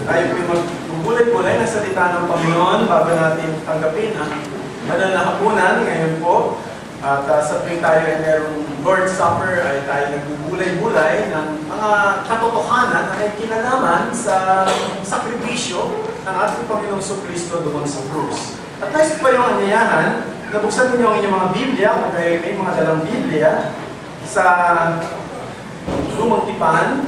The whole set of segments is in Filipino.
tayo po'y magbubulay-bulay na salita ng Panginoon bago natin tanggapin ang banal na hapunan ngayon po. At sa tuwing tayo ay merong Lord's Supper ay tayo nagbubulay-bulay ng mga katotohanan na may kinalaman sa sakripisyo ng ating Panginoong Kristo doon sa krus. At tayo sa yung anyayahan, nabuksan ninyo ang inyong mga Biblia, kung kayo may mga dalang Biblia, sa Lumang Tipan.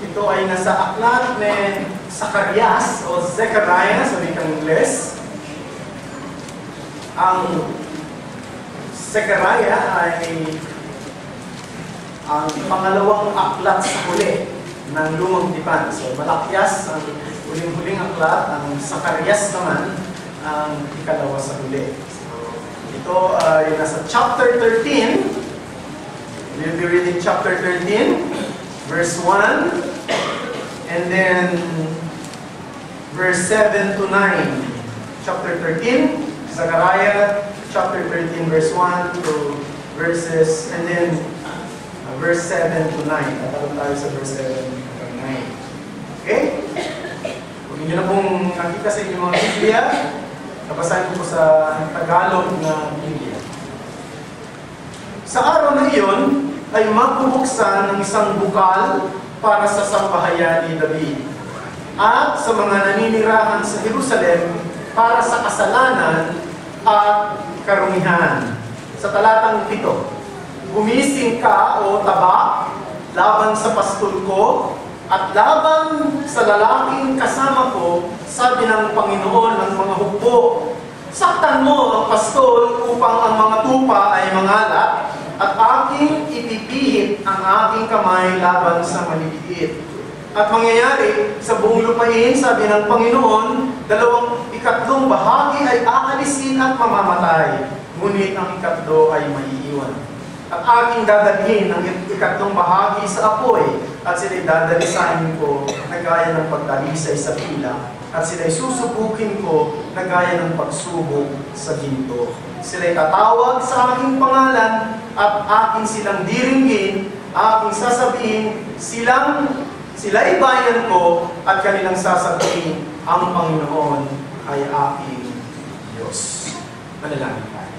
Ito ay nasa aklat ni Zacarias o Zechariah sa wikang Ingles. Ang Zechariah ay ang pangalawang aklat sa huli ng Lumang Tipan. So, Malakyas ang huling-huling aklat, ang Zacarias naman ang ikalawa sa huli. So, ito ay nasa chapter 13. We'll be reading chapter 13, verse 1, and then verse 7 to 9. Chapter 13, Zechariah, chapter 13, verse 1 to verses, and then verse 7 to 9. Tatalong tayo sa verse 7 to 9. Okay? Kung hindi na pong nakita sa inyong mga Biblia, nabasahin ko po sa Tagalog na Biblia. Sa araw na iyon, ay magbubuksan ng isang bukal para sa sambahayan ni David at sa mga naninirahan sa Jerusalem para sa kasalanan at karumihan. Sa talatang 7, gumising ka o taba laban sa pastol ko at laban sa lalaking kasama ko, sabi ng Panginoon ng mga hukbo. Saktan mo ang pastol upang ang mga tupa ay mangalat at aking ipipihit ang aking kamay laban sa maliliit. At mangyayari sa buong lupain, sabi ng Panginoon, 2/3 bahagi ay aalisin at mamamatay, ngunit ang 1/3 ay maiiwan. At aking dadalhin ang 1/3 bahagi sa apoy, at sila'y dadalisanin ko na gaya ng pagdalisay sa pila, at sila'y susubukin ko na gaya ng pagsubok sa ginto. Sila'y tatawag sa aking pangalan at aking silang diringgin, aking sasabihin, sila'y bayan ko, at kanilang sasabihin, ang Panginoon ay aking Diyos. Manalangin tayo.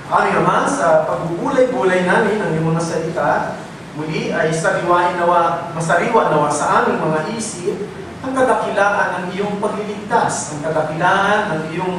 Aming Ama, sa pagbubulay-bulay namin ng iyong mga salita, muli ay masariwa nawa sa aming mga isip ang kadakilaan ng iyong pagliligtas, ang kadakilaan ng iyong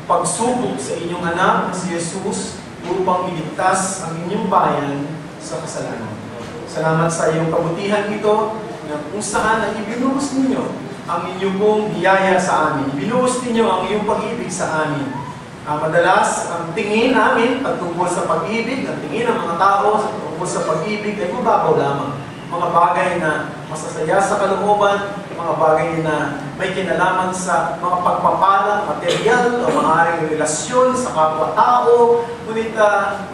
pagsubok sa inyong anak na si Jesus upang iligtas ang inyong bayan sa kasalanan. Salamat sa iyong kabutihan ito na kung saan ay ibinuhos ninyo ang inyong pong biyaya sa amin. Ibinuhos ninyo ang iyong pag-ibig sa amin. Madalas, ang tingin namin patungkol sa pag-ibig, ang tingin ng mga tao patungkol sa pag-ibig ay mababaw lamang. Mga bagay na masasaya sa kalooban, mga bagay na may kinalaman sa mga pagpapala, material, o maaaring relasyon sa kapwa-tao. Ngunit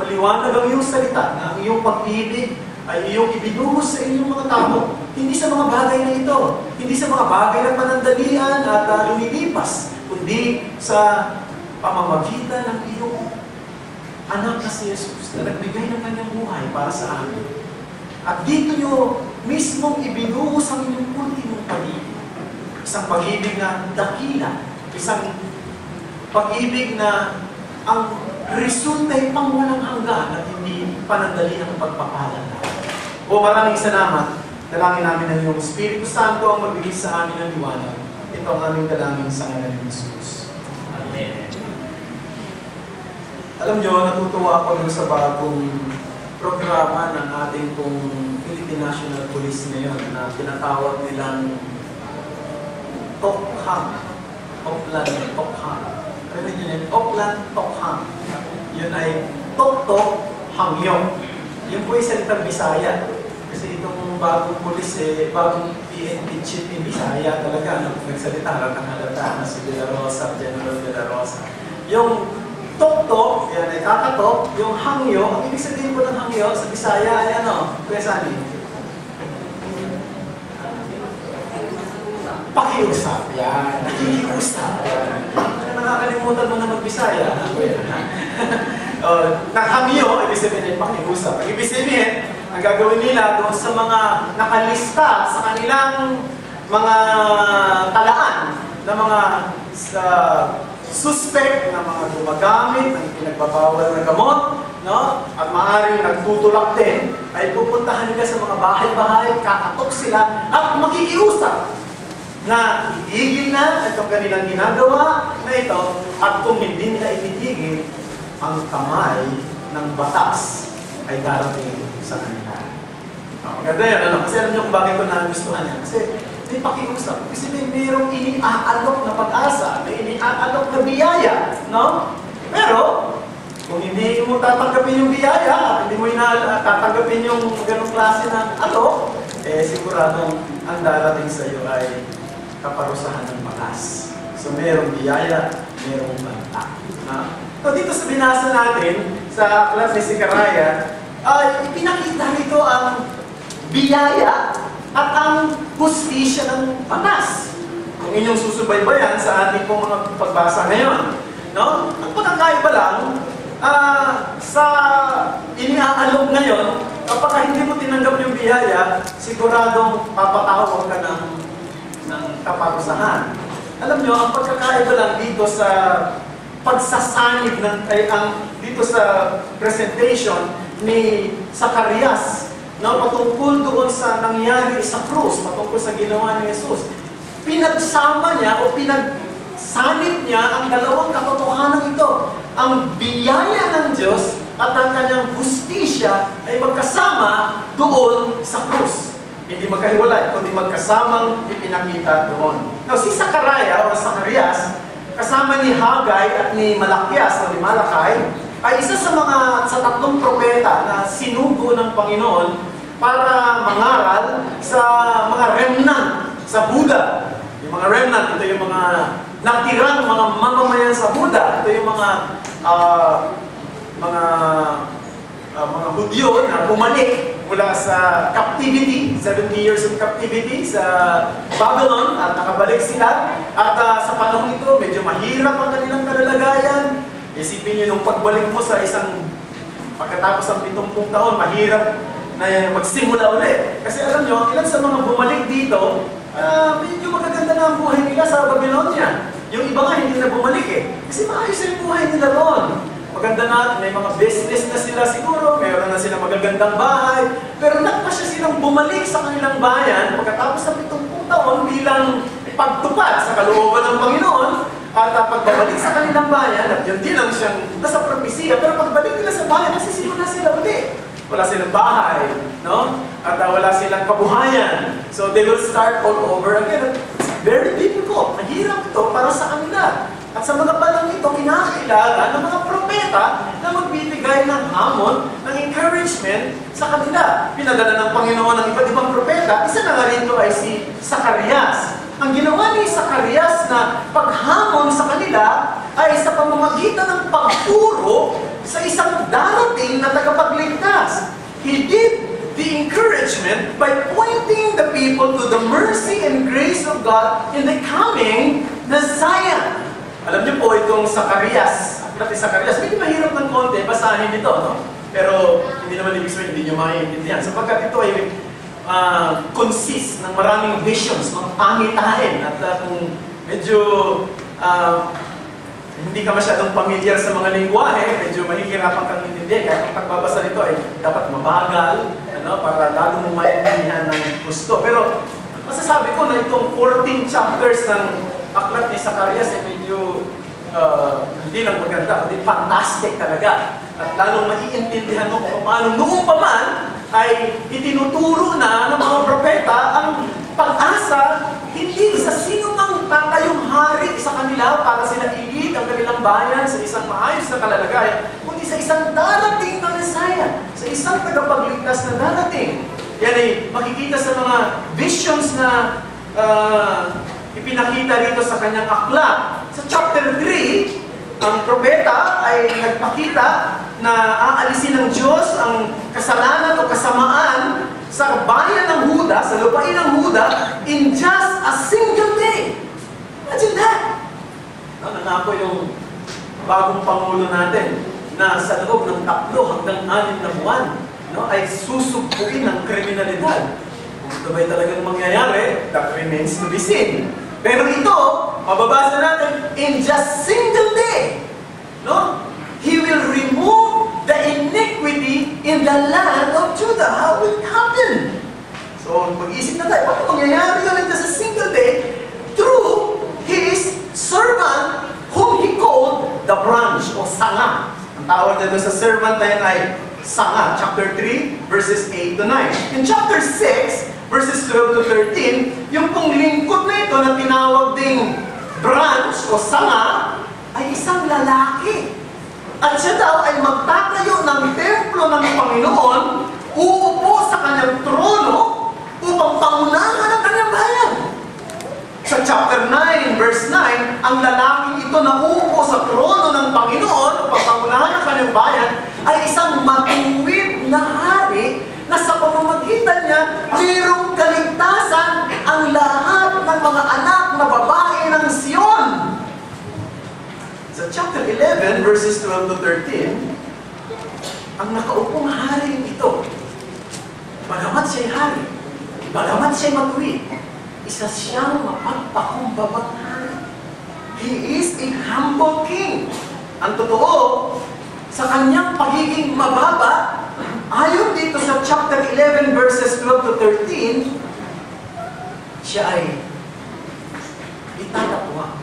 maliwanag ang iyong salita na ang iyong pag-ibig ay iyong ibinuhos sa inyong mga tao. Hindi sa mga bagay na ito, hindi sa mga bagay na panandalian at lumilipas, kundi sa pamamagitan ng iyong anak na si Jesus na nagbigay ng kanyang buhay para sa amin. At dito nyo mismong ibinuhos ang inyong ultimong pag-ibig. Isang pag-ibig na dakila. Isang pag-ibig na ang resulta ay pang walang hanggan at hindi panandali ang pagpapala natin. O maraming salamat. Dalangin namin ng iyong Espiritu Santo ang magbigay sa amin ng liwanag. Ito ang aming dalangin sa ngalan ni Jesus. Amen. Alam nyo, natutuwa ako dun sa bagong programa ng ating pong Philippine National Police ngayon na tinatawag nilang Tokhang. Oplan Tokhang. Ano yun? Oplan Tokhang. Yun ay Tok-Tok Hangyo. Yun po ay salitang Bisaya. Kasi itong bagong police, bagong PNP chief in Bisaya talaga, nagsalita lang ng halata na si De La Rosa, General De La Rosa. Yung Tok-Tok, yan ay kakatok, yung hangyo, ang ibig sabihin po ng hangyo sa Bisaya ay ano? Kuya Sani? Pakiusap. Yan. Nakikiusap. Nakakalimutan mo na mag-Bisaya. Hangyo, ibig sabihin ay pakiusap. Ang ibig sabihin, ang gagawin nila doon sa mga nakalista sa kanilang mga talaan na mga suspect na mga gumagamit ng pinagbabawal na gamot, no? At maaaring nagtutulak din, ay pupuntahan nila sa mga bahay-bahay, kakatok sila, at makikiusap na itigil na itong kanilang ginagawa na ito, at kung hindi nila itigil, ang kamay ng batas ay darating sa kanila. Maganda yan, ano? Kasi alam niyo kung bakit ko nagustuhan yan. Kasi may pakiusap. Kasi mayroong iniaalok na pag-asa, may iniaalok na biyaya, no? Pero, kung hindi mo tatanggapin yung biyaya, hindi mo tatanggapin yung ganong klase ng alok, eh siguradong ang darating sa iyo ay kaparusahan ng batas. So, mayroong biyaya, mayroong banta. So, dito sa binasa natin, sa aklat ni Zechariah, ay ipinakita nito ang biyaya at ang hustisya ng batas. Kung inyong susubaybayan sa ating pong mga pagbasa ngayon, no? Ang pagkakaiba lang, sa iniaalok ngayon, kapag hindi mo tinanggap yung biyaya, siguradong papatawag ka ng kaparusahan. Alam nyo, ang pagkakaiba lang dito sa pagsasanib dito sa presentation ni Zacarias, no, patungkol doon sa nangyari sa krus, patungkol sa ginawa ni Jesus. Pinagsama niya o pinagsanib niya ang dalawang katotohanan ito. Ang biyaya ng Diyos at ang kanyang hustisya ay magkasama doon sa krus. Hindi magkahiwalay, kundi magkasamang ipinakita doon. Now, si Zechariah o Zacarias, kasama ni Haggai at ni Malakias o ni Malakay, ay isa sa tatlong propeta na sinugo ng Panginoon para mangaral sa mga remnant sa Buda. Yung mga remnant, ito yung mga natirang mga mamamayan sa Buda. Ito yung mga Hudyo na bumalik mula sa captivity, 70 years of captivity sa Babylon, at nakabalik sila. At sa panahon ito, medyo mahirap ang kanilang kalalagayan. Isipin nyo nung pagbalik mo sa pagkatapos ng 70 taon, mahirap na magsimula ulit. Kasi alam nyo, ilan sa mga bumalik dito, medyo magaganda na ang buhay nila sa Babylonia. Yung iba nga hindi na bumalik kasi maayos na yung buhay nila doon. Maganda na, may mga business na sila siguro, mayroon na silang magagandang bahay, pero nagpasya silang bumalik sa kanilang bayan pagkatapos ng 70 taon bilang pagtupad sa kalooban ng Panginoon. At pagbabalik sa kanilang bayan, at yun din lang siyang nasa propesiya, pero pagbalik nila sa bayan, nasisimula sila ulit. Wala silang bahay, no? At wala silang kabuhayan. So they will start all over again. It's very difficult. Mahirap ito para sa kanila. At sa mga panahon ito, kinakailangan ng mga propeta na magbibigay ng hamon, ng encouragement sa kanila. Pinadala ng Panginoon ng iba't ibang propeta. Isa na nga rito ay si Zacarias. Ang ginawa ni Zacarias na paghamon sa kanila ay sa pamamagitan ng pagturo sa isang darating na tagapagligtas. He did the encouragement by pointing the people to the mercy and grace of God in the coming Messiah. Alam niyo po itong Zacarias, aklat ni Zacarias, medyo mahirap ng konti, basahin ito, no? Pero hindi naman ibig sabihin, hindi niyo maiintindihan. Sapagkat ito ay consist ng maraming visions, mga pangitain, at kung medyo hindi ka masyadong familiar sa mga lingwahe, medyo mahihirapan kang intindihan. Kaya kung pagbabasa nito ay dapat mabagal, para lalo mong maintindihan ng gusto. Pero masasabi ko na itong 14 chapters ng aklat ni Zacarias ay medyo hindi lang maganda, kundi fantastic talaga. At lalong maiintindihan mo kung paano noong pa man ay itinuturo na ng mga propeta ang pag-asa hindi sa sino mang tatayong hari sa kanila para sila ilit ang kanilang bayan sa isang maayos na kalalagayan, kundi sa isang darating na Messiah, sa isang tagapagligtas na darating. Yan ay makikita sa mga visions na ipinakita rito sa kanyang aklat. Sa chapter 3, ang propeta ay nagpakita na aalisin ng Diyos ang kasalanan o kasamaan sa bayan ng Huda, sa lupain ng Huda, in just a single day. Imagine that! Nangako yung bagong Pangulo natin na sa loob ng 3 hanggang 6 na buwan, no, ay susugpuin ng kriminalidad. Kung ito ba'y talagang mangyayari, that remains to be seen. Pero ito, mababasa natin, in just single day, no, He will remove the iniquity in the land of Judah. How will it happen? So, mag-isip na tayo, paano mangyayari yun in just a single day through His servant whom He called the branch o sanga. Ang tawag na doon sa servant na yan ay sanga. Chapter 3, verses 8 to 9. In chapter 6, verses 12 to 13, yung pong lingkod na ito na tinawag ding branch o sanga ay isang lalaki. At siya daw ay magtatayo ng templo ng Panginoon, uupo sa kanyang trono upang pangunahan ang kanyang bayan. Sa chapter 9, verse 9, ang lalaking ito na uupo sa trono ng Panginoon upang pangunahan ang kanyang bayan ay isang matuwid na hari na sa pamamagitan niya, mayroong kaligtasan ang lahat ng mga anak na babae ng Sion. Sa chapter 11, verses 12 to 13, ang nakaupong hari ito, bagamat siya'y hari, bagamat siya'y matuwid, isa siyang mapagpakumbabang hari. He is a humble king. Ang totoo, sa kanyang pagiging mababa, ayon dito sa chapter 11, verses 12 to 13, siya ay itatapwa.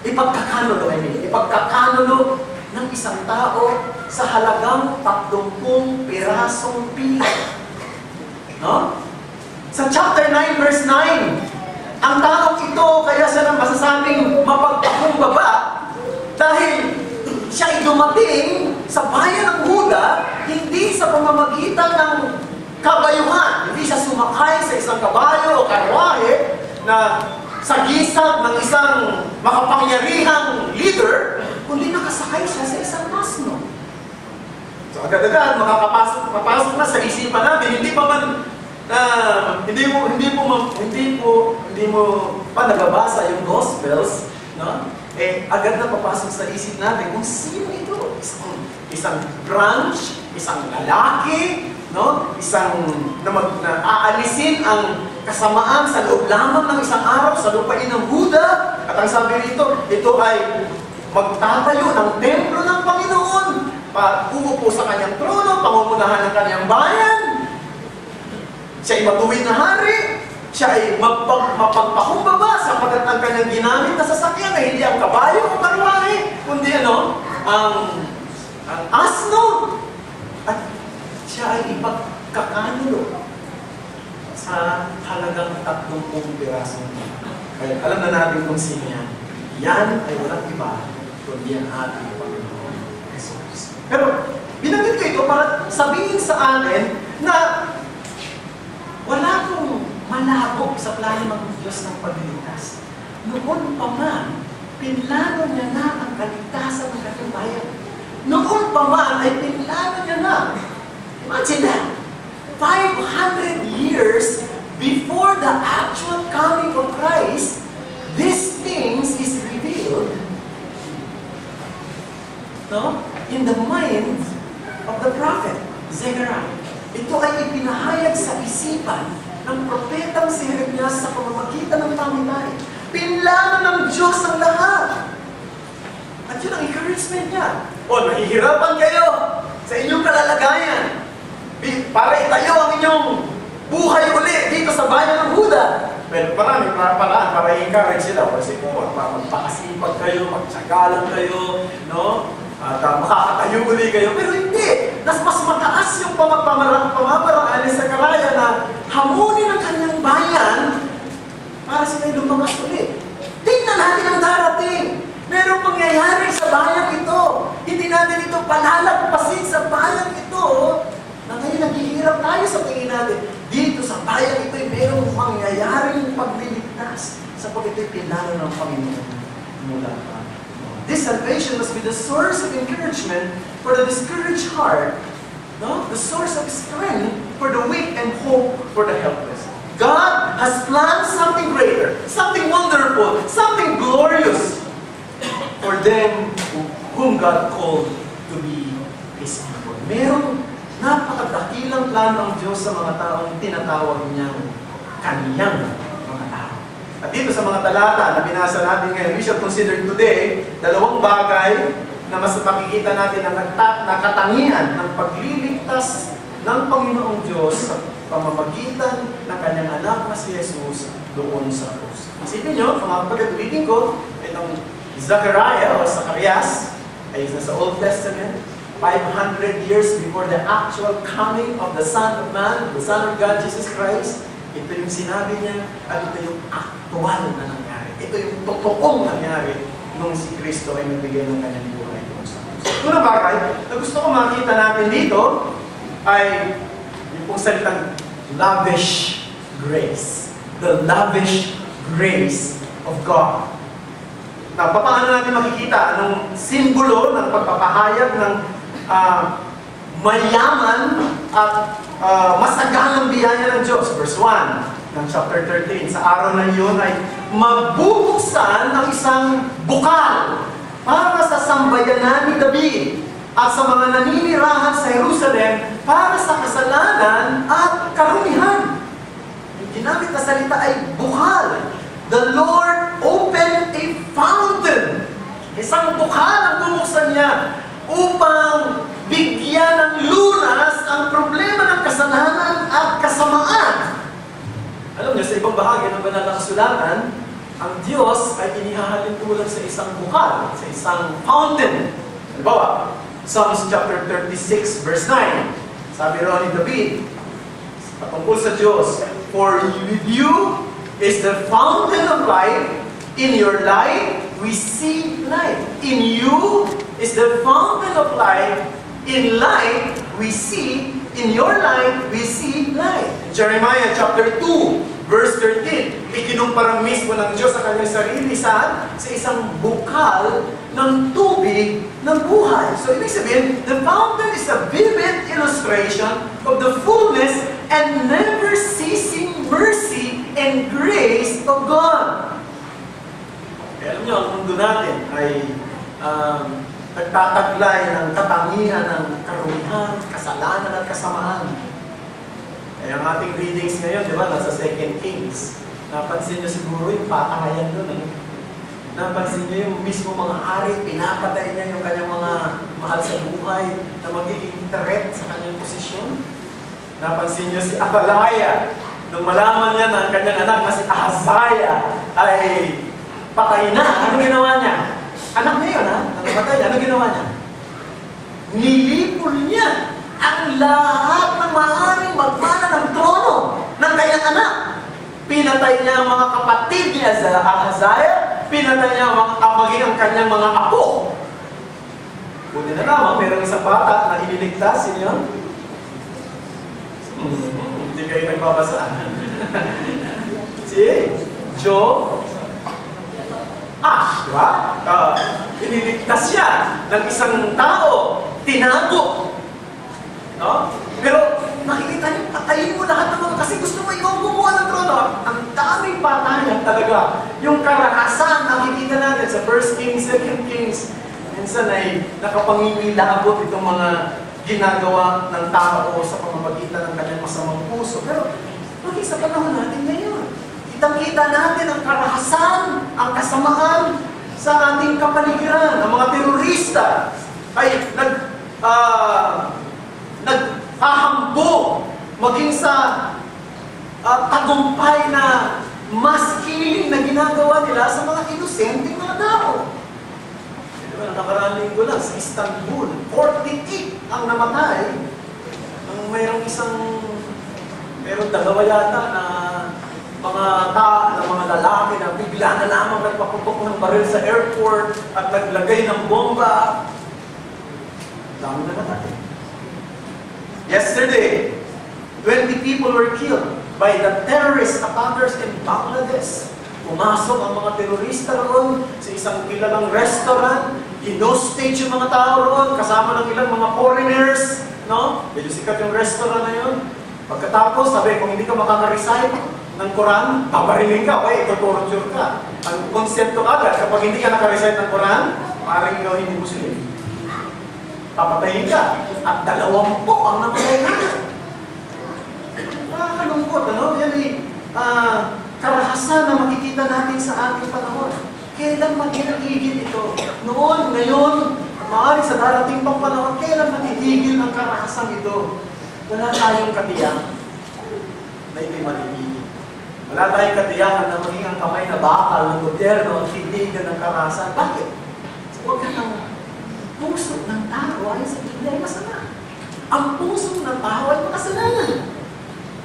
Ipagkakanulo ng isang tao sa halagang 30 pirasong pila. No? Sa chapter 9, verse 9, ang taong ito, kaya siya nang masasabing mapagpakumbaba dahil siya ay dumating sa bayan ng Huda, hindi sa pamamagitan ng kabayuhan. Hindi siya sumakay sa isang kabayo o karwahe na sa gisag ng isang makapangyarihang leader, kundi nakasakay siya sa isang asno. So agad-agad makapasok na sa isipan natin, hindi mo pa nababasa yung Gospels, no? Agad na papasok sa isip natin kung sino ito. Isang branch, isang lalaki, no? Isang na aalisin ang kasamaan sa loob lamang ng isang araw sa lupain ng Huda. At ang sabi rito, ito ay magtatayo ng templo ng Panginoon, uupo sa kanyang trono, pangungunahan ng kanyang bayan. Siya ay matuwid na hari. Siya ay mapagpakumbaba sapagkat ang kanyang ginamit na sasakyan ay hindi ang kabayo o karwahe, kundi ang asno. At siya ay ipagkakanulo sa halagang 30 pirasong pila. Kaya alam na natin kung sino yan. Yan ay walang iba kundi ang ating Panginoon Jesus. Pero binanggit ko ito para sabihin sa atin na wala pong malabog sa plano ng Diyos ng pagliligtas. Noon pa man, pinlano niya na ang kaligtasan ng kanyang bayan. Noon pa man ay pinlano niya na. Imagine that. 500 years before the actual coming of Christ, these things is revealed, no, in the mind of the prophet Zechariah. Ito ay ipinahayag sa isipan ng propetang si Jeremias sa pamamagitan ng pamilayan. Pinlano ng Diyos ang lahat. At yun ang encouragement niya. O, nahihirapan kayo sa inyong kalalagayan para itayo ang inyong buhay ulit dito sa bayan ng Huda. Pero maraming paraan para i-encourage sila. Kasi kung magpakasipag kayo, magtsagalan kayo, no? At makakatayo uli kayo. Pero hindi. Mas mataas yung pamamaraan ni Zechariah na hamunin ang kanyang bayan para sila'y lumangas ulit. Tingnan natin ang darating. Merong pangyayari sa bayan ito. Hindi natin ito palalagpasin sa bayan ito. Na ngayon naghihirap tayo sa tingin natin. Dito sa bayan ito ay merong mangyayaring pagliligtas sapagkat ito'y pinlano ng Panginoon mula pa. This salvation must be the source of encouragement for the discouraged heart, no? The source of strength for the weak and hope for the helpless. God has planned something greater, something wonderful, something glorious for them whom God called to be His people. Merong napakadakilang plano ng Diyos sa mga taong tinatawag niyang kaniyang mga tao. At dito sa mga talata na binasa natin ngayon, we shall consider today dalawang bagay na mas makikita natin ang nakatangian ng pagliligtas ng Panginoong Diyos sa pamamagitan ng kanyang anak na si Jesus doon sa krus. Isipin nyo, mga kapatid, ko, itong Zechariah o Zacarias ay isa sa Old Testament, 500 years before the actual coming of the Son of Man, the Son of God, Jesus Christ. Ito yung sinabi niya at ito yung aktual na nangyari. Ito yung totoong nangyari nung si Kristo ay nagbigay ng kanyang buhay doon sa krus. Unang bagay na gusto ko makita natin dito ay yung pong salitang lavish grace. The lavish grace of God. Na paano natin makikita anong simbolo ng pagpapahayag ng mayaman at masaganang biyaya ng Diyos. Verse 1 ng chapter 13. Sa araw na iyon ay magbubuksan ng isang bukal para sa sambayanan ni David at sa mga naninirahan sa Jerusalem para sa kasalanan at karumihan. Yung ginamit na salita ay bukal. The Lord opened a fountain. Isang bukal ang bubuksan niya upang bigyan ng lunas ang problema ng kasalanan at kasamaan. Alam niyo, sa ibang bahagi ng banal na kasulatan, ang Diyos ay inihahalin tulad sa isang bukal, sa isang fountain. Halimbawa, Psalms chapter 36, verse 9. Sabi ron ni David, patungkol sa Diyos, for with you is the fountain of life. In your life, we see life. In you is the fountain of life. In life, we see, in your life, we see life. Jeremiah chapter 2, verse 13. Ikinumpara mismo ng Diyos sa kanyang sarili sa isang bukal ng tubig ng buhay. So, ibig sabihin, the fountain is a vivid illustration of the fullness and never-ceasing mercy and grace of God. Kaya alam niyo, ang mundo natin ay nagtataglay ng katangian ng karumihan, kasalanan at kasamaan. Kaya ang ating readings ngayon, di ba, nasa 2 Kings. Napansin niyo siguro yung patahayan doon. Napansin niyo yung mismo mga hari, pinapatay niya yung kanyang mga mahal sa buhay na magiging threat sa kanyang posisyon. Napansin niyo si Athaliah, nung malaman niya na ang kanyang anak na si Ahaziah ay patay na. Ano ginawa niya? Anak niya yun, ha? Patay niya. Ano ginawa niya? Nilipol niya ang lahat ng maaaring magmana ng trono ng kanyang anak. Pinatay niya ang mga kapatid ni Ahaziah, pinatay niya maging ang kanyang mga apo. Buti na naman, mayroong isang bata na iniligtas, sino yun? Hindi kayo nagbabasa. Si Joe Ash, di ba? Iniligtas siya ng isang tao, tinago. No? Pero nakikita niyo, patayin mo lahat ng mga, kasi gusto mo ikaw gumawa ng trono. Ang daming patayan talaga. Yung karahasan, nakikita natin sa 1 Kings, 2 Kings, minsan ay nakapangingilabot itong mga ginagawa ng tao sa pamamagitan ng kanyang masamang puso. Pero maging sa panahon natin ngayon, kitang-kita natin ang karahasan, ang kasamaan sa ating kapaligiran. Ang mga terorista ay naghahambog maging sa tagumpay na mas kiling na ginagawa nila sa mga inosenteng mga tao. Diba, nakaraang linggo lang sa Istanbul, 48 ang namatay. Mayroong dalawa yata na mga lalaki na bigla na lamang nagpaputok ng baril sa airport at naglagay ng bomba. Dami na namatay. Yesterday, 20 people were killed by the terrorist attackers in Bangladesh. Pumasok ang mga terorista roon sa isang kilalang restaurant, inostage yung mga tao roon, kasama ng ilang mga foreigners, no? Medyo sikat yung restaurant na yun. Pagkatapos, sabi, kung hindi ka makaka-recite ng Quran, paparilin ka, okay, ito-torture ka. Ang konsepto agad, kapag hindi ka naka-recite ng Quran, parang ikaw hindi Muslim. Papatayin ka. at 20 ang namatay na. Nakakalungkot, ano? Yan ay karahasan na makikita natin sa ating panahon. Kailan matitigil ito? Noon, ngayon, maaari sa darating pang panahon, kailan matitigil ang karahasan ito? Wala tayong katiyak na ito'y matitigil. Wala tayong katiyakan na maging ang kamay na bakal ng gobyerno at titigil ng karahasan. Bakit? Huwag ka ng puso ng tao ay sa Biblia ay masama. Ang puso ng tao ay makasalanan.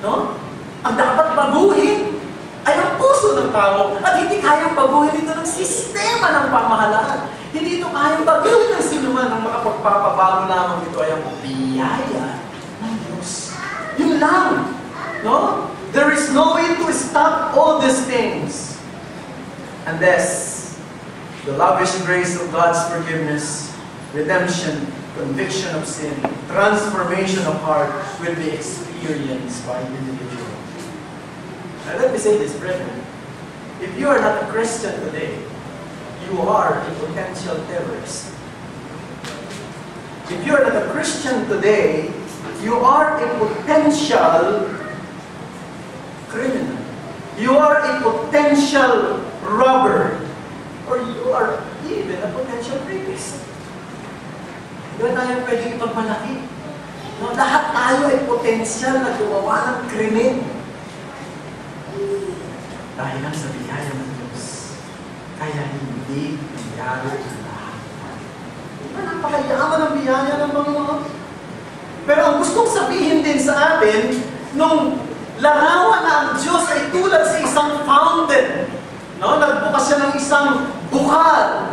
No? Ang dapat baguhin ay ang puso ng tao at hindi kayang baguhin ito ng sistema ng pamahalaan. Hindi ito kayang baguhin ng sinuman ng makapagpapabago lamang ito ay ang biyaya ng Diyos. Yun lang. No? There is no way to stop all these things. Unless the lavish grace of God's forgiveness, redemption, conviction of sin, transformation of heart will be experienced by the individual. Now let me say this, brethren. If you are not a Christian today, you are a potential terrorist. If you are not a Christian today, you are a potential criminal. You are a potential robber. Or you are even a potential rapist. Hindi ba tayo pwedeng ipagmalaki? No, lahat tayo ay potential na gumawa ng krimen. Dahil lang sa biyaya ng Diyos. Kaya hindi nangyari ang lahat. Napakayaman ang biyaya ng Panginoon. Pero ang gustong sabihin din sa atin, nung larawan na ang Diyos ay tulad sa isang fountain. No? Nagbukas siya ng isang bukal.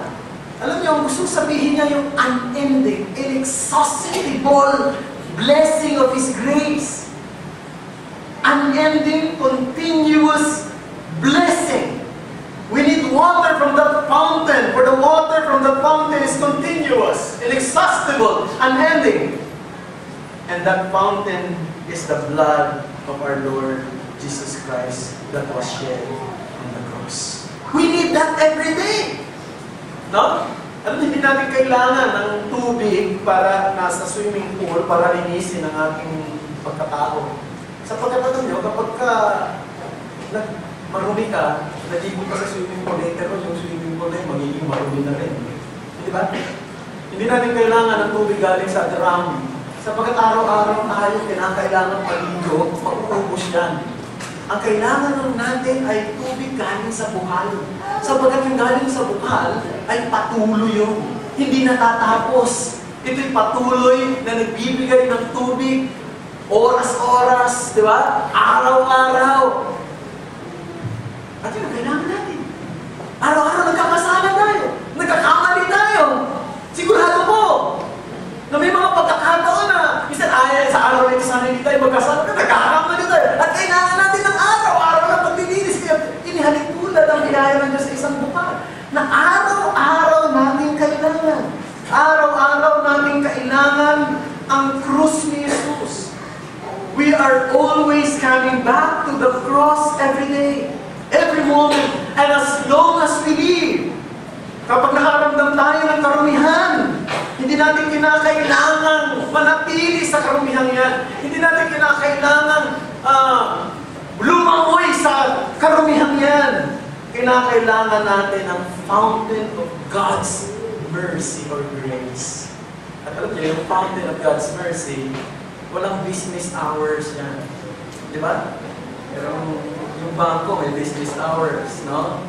Alam niyo, ang gustong sabihin niya yung unending, inexhaustible blessing of His grace. Unending, continuous blessing. We need water from that fountain, for the water from the fountain is continuous, inexhaustible, unending. And that fountain is the blood of our Lord Jesus Christ that was shed on the cross. We need that every day. No? Alam, hindi natin kailangan ng tubig para nasa swimming pool para linisin ang ating pagkatao. Sapagkat alam nyo, kapag marumi ka, naligo ka sa swimming pool, pero yung swimming pool na magiging marumi na rin. Di ba? Hindi natin kailangan ng tubig galing sa drum. Sapagkat araw-araw tayo kinakailangan maligo, mauubos yan. Ang kailangan lang natin ay tubig galing sa bukal. Sapagkat yung galing sa bukal ay patuloy yun. Hindi natatapos. Ito'y patuloy na nagbibigay ng tubig oras-oras, di ba? Araw-araw. At yun ang kailangan natin. Araw-araw nagkakasala tayo. Nagkakamali tayo. Sigurado po na may mga pagkakataon na minsan sa araw na ito sana hindi tayo magkasala, nagkakamali tayo. At kailangan natin ng araw-araw na paglilinis. Kaya inihalik tulad ang biyaya ng Diyos sa isang bukal. Na araw-araw natin kailangan. Araw-araw natin kailangan ang krus ni Jesus. We are always coming back to the cross every day, every moment, and as long as we live. Kapag nakaramdam tayo ng karumihan, hindi natin kinakailangan manatili sa karumihan yan. Hindi natin kinakailangan lumangoy sa karumihan yan. Kinakailangan natin ang fountain of God's mercy or grace. At alam niyo, yung fountain of God's mercy, walang business hours yan. Di ba? Pero yung bangko may business hours, no?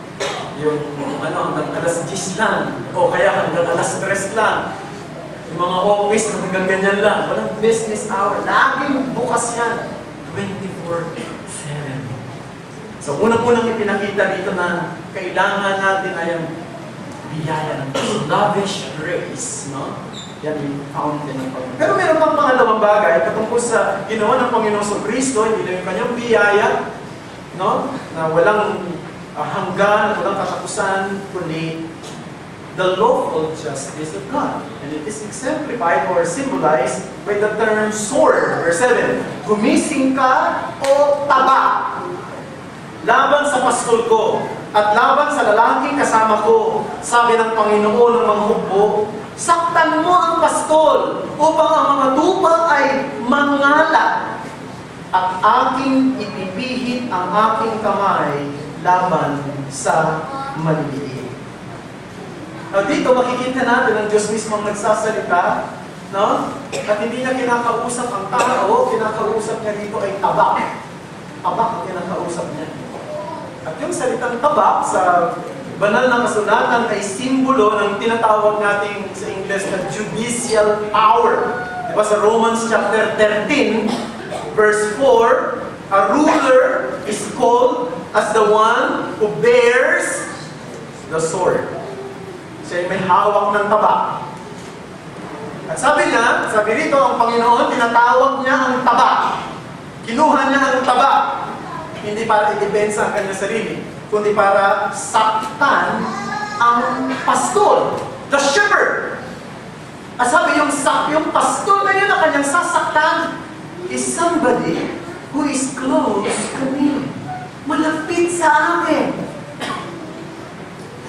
Yung hanggang alas 10 lang. O kaya hanggang alas 3 lang. Yung mga office hanggang ganyan lang. Walang business hour. Laging bukas yan. 24/7. So unang-unang ipinakita dito na kailangan natin ay ang biyaya ng lavish grace, no? Yan yung fountain ng Panginoon. Pero meron pang pangalawang bagay katungkol sa ginawa ng Panginoon sa Kristo, hindi lang yung kanyang biyaya, no? Na walang hanggan, walang katapusan, kundi the lawful justice of God. And it is exemplified or symbolized by the term sword. Verse 7, gumising ka o taba laban sa pastol ko at laban sa lalaking kasama ko, sabi ng Panginoon ng mga hukbo, Saktan mo ang pastol upang ang mga tupa ay mangalat at aking ipipihit ang aking kamay laban sa maliliit. Dito makikita natin ang Diyos mismo ang nagsasalita, no? At hindi niya kinakausap ang tao, kinakausap niya dito ay tabak. Tabak ang kinakausap niya. At yung salitang tabak sa banal na kasulatan ay simbolo ng tinatawag nating sa English na judicial power. Diba sa Romans chapter 13, verse 4, a ruler is called as the one who bears the sword. Siya may hawak ng tabak. At sabi rito ang Panginoon, tinatawag niya ang tabak. Kinuha niya ang tabak. Hindi para i-depensa ang kanyang sarili, kundi para saktan ang pastol, the shepherd. At sabi yung pastol na yun na kanyang sasaktan is somebody who is close to me. Malapit sa akin.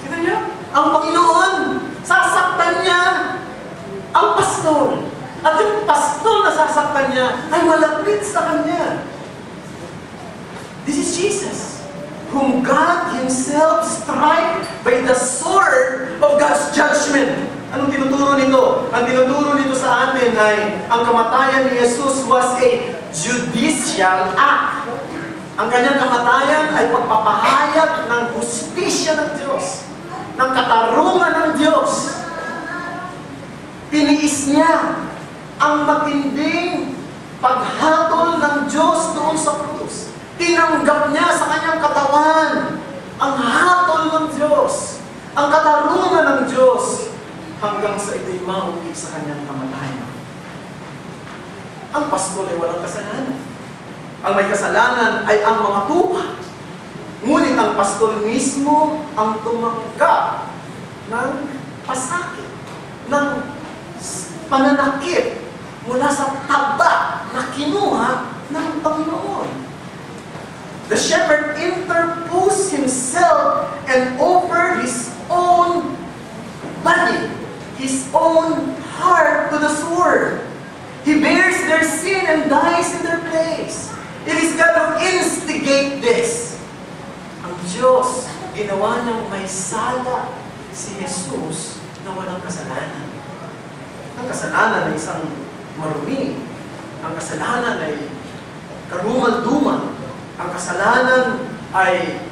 Kita niyo? Ang Panginoon, sasaktan niya ang pastol. At yung pastol na sasaktan niya ay malapit sa kanya. This is Jesus, whom God Himself struck by the sword of God's judgment. Anong tinuturo nito? Ang tinuturo nito sa atin ay ang kamatayan ni Jesus was a judicial act. Ang kanyang kamatayan ay pagpapahayag ng hustisya ng Diyos, ng katarungan ng Diyos. Tiniis niya ang matinding paghatol ng Diyos doon sa krus. Tinanggap niya sa kanyang katawan ang hatol ng Diyos, ang katarungan ng Diyos, hanggang sa ito'y mauwi sa kanyang kamatayan. Ang pastol ay walang kasalanan. Ang may kasalanan ay ang mga tupa. Ngunit ang pastol mismo ang tumanggap ng pasakit, ng pananakit mula sa taba na kinuha ng Panginoon. The shepherd interposed himself and offered his own body, his own heart to the sword. He bears their sin and dies in their place. It is God who instigate this. Ang Diyos, ginawa niyang may sala si Jesus na walang kasalanan. Ang kasalanan ay isang marumi. Ang kasalanan ay karumal-dumal. Ang kasalanan ay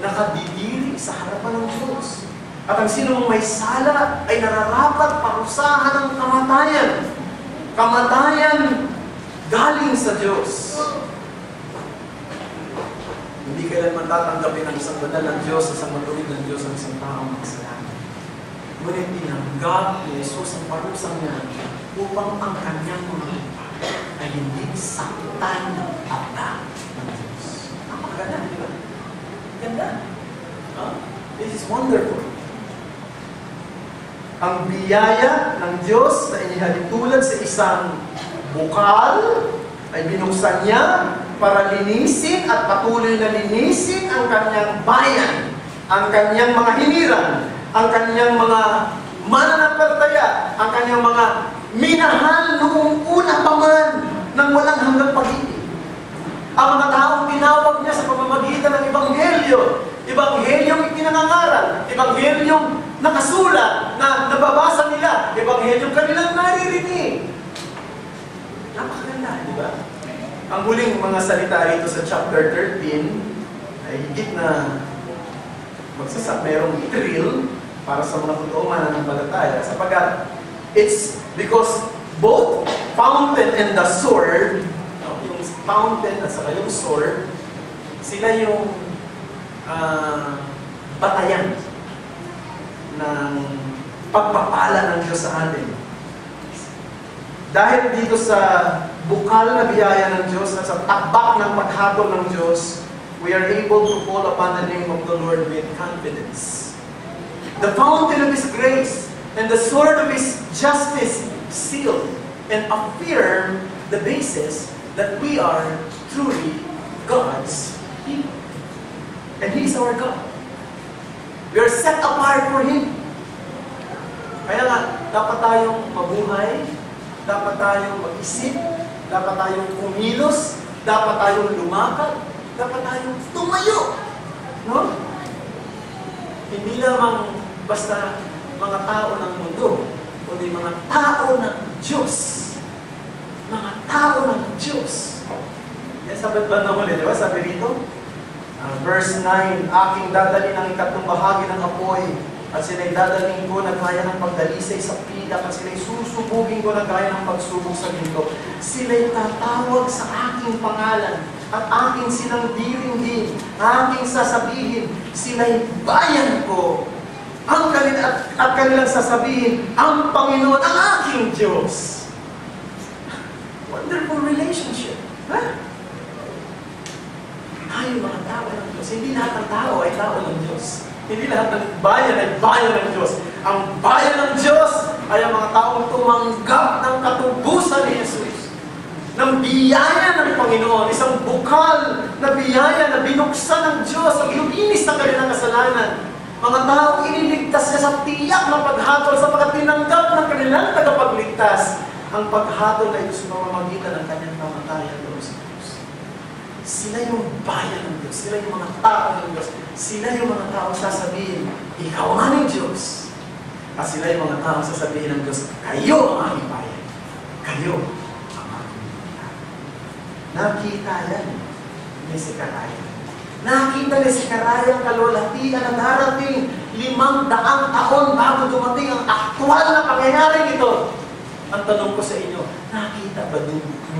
nakadidiri sa harapan ng Diyos. At ang sinong may sala ay nararapat parusahan ng kamatayan. Kamatayan galing sa Diyos. Hindi kailanman tatanggapin ang isang banal ng Diyos, isang matuwid ng Diyos, ang isang taong makasalanan. Ngunit tinanggap ni Jesus ang parusang niya upang ang kanyang mga lupa ay hindi saktan ng taba ng Diyos. Napakaganda, di ba? Ganda. This is wonderful. Ang biyaya ng Diyos na inihalintulad sa isang bukal ay binuksan niya para linisin at patuloy na linisin ang kanyang bayan, ang kanyang mga hiniran, ang kanyang mga mananampalataya, ang kanyang mga minahal noong una pa man ng walang hanggang pag-ibig. Ang mga taong tinawag niya sa pamamagitan ng Ebanghelyo, Ebanghelyong ipinangangaral, Ebanghelyong nakasulat na nababasa nila, Ebanghelyong kanilang naririnig. Napakaganda, di ba? Ang huling mga salita rito sa chapter 13 ay higit na merong thrill para sa mga totoong mananampalataya, sapagkat it's because both fountain and the sword, yung fountain at saka yung sword, sila yung batayan ng pagpapala ng Diyos sa atin. Dahil dito sa bukal na biyaya ng Diyos at sa takbak ng paghatol ng Diyos, we are able to call upon the name of the Lord with confidence. The fountain of His grace and the sword of His justice seal and affirm the basis that we are truly God's people. And He is our God. We are set apart for Him. Kaya nga, dapat tayong mabuhay, dapat tayong mag-isip, dapat tayong kumilos, dapat tayong lumakad, dapat tayong tumayo. No? Hindi lamang basta mga tao ng mundo, kundi mga tao ng Diyos. Mga tao ng Diyos. Yan sabi ba na huli, di ba? Sabi rito, verse 9, aking dadalhin ang ikatlong bahagi ng apoy, at sila'y dadalhin ko na gaya ng pagdalisay sa pilak, at sila'y susubugin ko na gaya ng pagsubok sa ginto. Sila'y tatawag sa aking pangalan, at aking silang diringgin, aking sasabihin, sila'y bayan ko. At kanilang sasabihin, ang Panginoon ang aking Diyos. Wonderful relationship. Ha? Tayo mga tao ng Diyos. Hindi lahat ng tao ay tao ng Diyos. Hindi lahat ng bayan ay bayan ng Diyos. Ang bayan ng Diyos ay ang mga taong tumanggap ng katubusan ni Jesus. Ng biyaya ng Panginoon. Isang bukal na biyaya na binuksan ng Diyos ang iluminis ng kanilang kasalanan. Mga taong iniligtas niya sa tiyak ng paghatol sapagkat tinanggap ng kanilang tagapagligtas. Ang paghatol ay gusto mamamagitan ng kanyang kamatayan doon sa Diyos. Sila yung bayan ng Diyos. Sila yung mga tao ng Diyos. Sila yung mga tao sasabihin, ikaw ang aming Diyos. At sila yung mga tao sasabihin ng Diyos, kayo ang aming bayan. Kayo ang aming bayan. Nakita yan ni Sekaraya. Nakita ni Sekaraya ang kalwalhatian na darating 500 taon bago dumating ang aktual na pangyayaring ito. Ang tanong ko sa inyo, nakita ba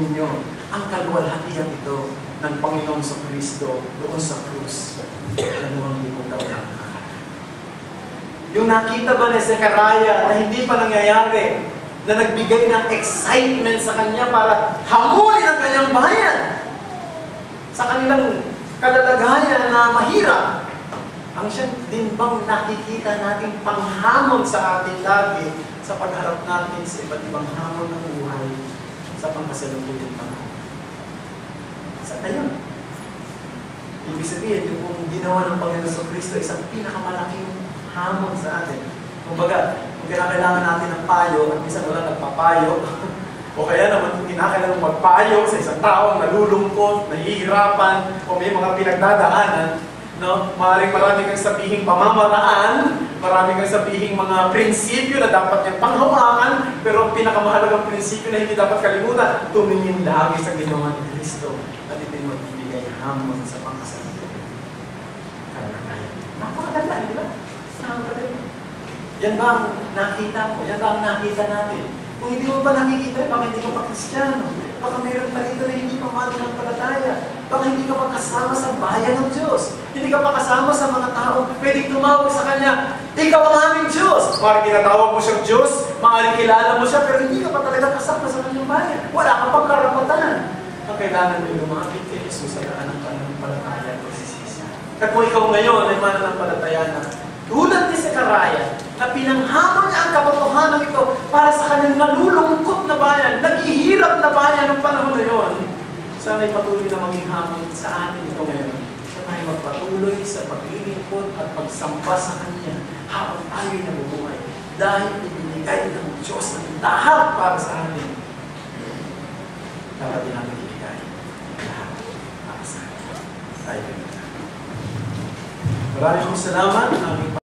ninyo ang kalwalhatian ito ng Panginoong sa Kristo doon sa krus? Dalawang libong taon na. Yung nakita ba ni Sekaraya na hindi pa nangyayari, na nagbigay ng excitement sa kanya para hamulin ang kanyang bayan sa kanilang kalalagayan na mahirap, ang siya din bang nakikita natin panghamon sa atin lagi sa pagharap natin sa iba't ibang hamon ng buhay sa pangkasalukuyang panahon? Sa tayo. Ibig sabihin, yung kung ginawa ng Panginoon sa Kristo, isang pinakamalaking hamon sa atin. Kumbaga, kung kinakailangan natin ng payo, at minsan wala nagpapayo, o kaya naman kung kinakailangan magpayo sa isang taong nalulungkot, nahihirapan, o may mga pinagdadaanan, no? Maraming kang sabihing pamamaraan, marami kang sabihing mga prinsipyo na dapat niyang panghawakan, pero ang pinakamahalagang prinsipyo na hindi dapat kalimutan, tumingin lagi sa ginawa ni Kristo at ito'y magbibigay hamon sa pangkasalukuyan. Napakaganda, di ba? Napakaganda. Yan ba ang nakita mo? Yan ba ang nakita natin? Kung hindi mo ba nakikita, baka hindi ka pa Kristiyano. Baka mayroon pa rito na hindi pa mananampalataya. Baka hindi ka pa kasama sa bayan ng Diyos. Hindi ka pa kasama sa mga tao. Pwedeng tumawag sa Kanya, ikaw ang aming Diyos. Maaaring tinatawag mo siyang Diyos, maaaring kilala mo siya, pero hindi ka pa talaga kasama sa Kanyang bayan. Wala ka pang karapatan. Ang kailangan mo lumapit kay Jesus sa daan ng pananampalataya at pagsisisi. At kung ikaw ngayon ay mananampalataya na, tulad ni Sekaraya, na pinanghamon niya ang katotohanan ito para sa kanyang nalulungkot na bayan, naghihirap na bayan ng panahon na yun. Sana'y patuloy na maging hamon sa atin ito ngayon. Sa tayo magpatuloy sa paglilingkod at pagsamba sa Kanya habang tayo'y nabubuhay. Dahil ibinigay ng Diyos ng lahat para sa atin. Dapat din natin ibigay lahat para sa atin. Tayo. Maraming salamat.